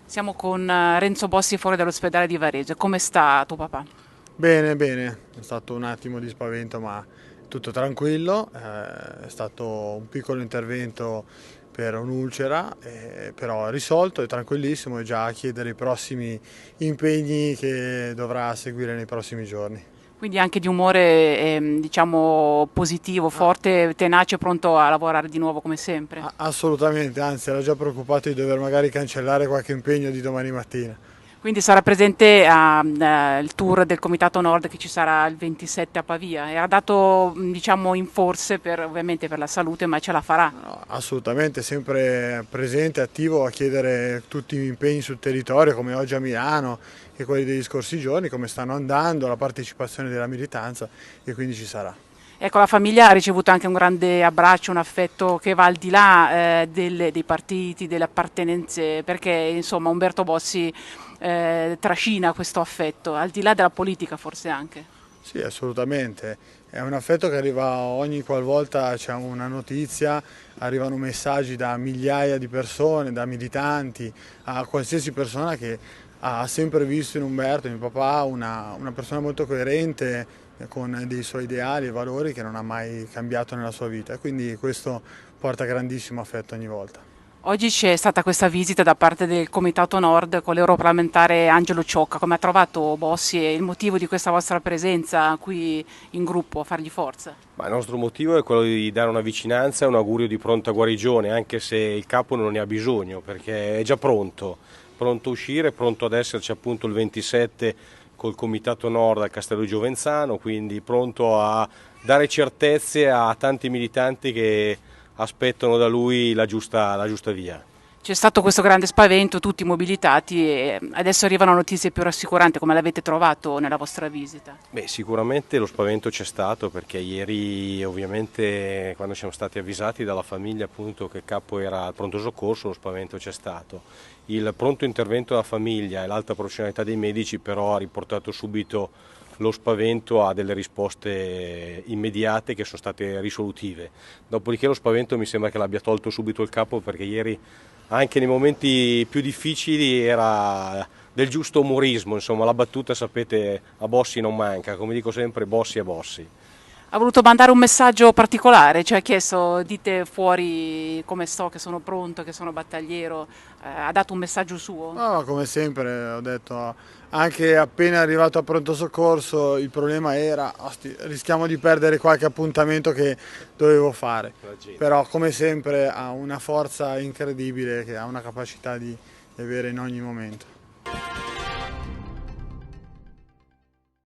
Siamo con Renzo Bossi fuori dall'ospedale di Varese. Come sta tuo papà? Bene, bene, è stato un attimo di spavento ma tutto tranquillo, è stato un piccolo intervento per un'ulcera, però risolto e tranquillissimo e già a chiedere i prossimi impegni che dovrà seguire nei prossimi giorni. Quindi anche di umore, diciamo, positivo, Ah, forte, tenace, pronto a lavorare di nuovo come sempre. Assolutamente, anzi era già preoccupato di dover magari cancellare qualche impegno di domani mattina. Quindi sarà presente al tour del Comitato Nord che ci sarà il 27 a Pavia. Era dato, diciamo, in forse ovviamente per la salute, ma ce la farà. No, assolutamente, sempre presente, attivo a chiedere tutti gli impegni sul territorio, come oggi a Milano e quelli degli scorsi giorni, come stanno andando, la partecipazione della militanza e quindi ci sarà. Ecco, la famiglia ha ricevuto anche un grande abbraccio, un affetto che va al di là dei partiti, delle appartenenze, perché insomma Umberto Bossi trascina questo affetto, al di là della politica forse anche. Sì, assolutamente. È un affetto che arriva ogni qualvolta c'è una notizia, arrivano messaggi da migliaia di persone, da militanti, a qualsiasi persona che ha sempre visto in Umberto, in mio papà, una persona molto coerente, con dei suoi ideali e valori che non ha mai cambiato nella sua vita. Quindi questo porta grandissimo affetto ogni volta. Oggi c'è stata questa visita da parte del Comitato Nord con l'europarlamentare Angelo Ciocca. Come ha trovato Bossi e il motivo di questa vostra presenza qui in gruppo a fargli forza? Ma il nostro motivo è quello di dare una vicinanza e un augurio di pronta guarigione, anche se il capo non ne ha bisogno, perché è già pronto, pronto a uscire, pronto ad esserci appunto il 27 col Comitato Nord al Castello di Giovenzano, quindi pronto a dare certezze a tanti militanti che aspettano da lui la giusta via. C'è stato questo grande spavento, tutti mobilitati e adesso arrivano notizie più rassicuranti. Come l'avete trovato nella vostra visita? Beh, sicuramente lo spavento c'è stato perché ieri ovviamente quando siamo stati avvisati dalla famiglia appunto che il capo era al pronto soccorso lo spavento c'è stato. Il pronto intervento della famiglia e l'alta professionalità dei medici però ha riportato subito lo spavento a delle risposte immediate che sono state risolutive. Dopodiché lo spavento mi sembra che l'abbia tolto subito il capo perché ieri anche nei momenti più difficili era del giusto umorismo, insomma la battuta sapete a Bossi non manca, come dico sempre Bossi è Bossi. Ha voluto mandare un messaggio particolare, cioè ha chiesto dite fuori come sto, che sono pronto, che sono battagliero, ha dato un messaggio suo? No, come sempre ho detto, anche appena arrivato a pronto soccorso il problema era, "Osti, rischiamo di perdere qualche appuntamento che dovevo fare, però come sempre ha una forza incredibile che ha una capacità di avere in ogni momento.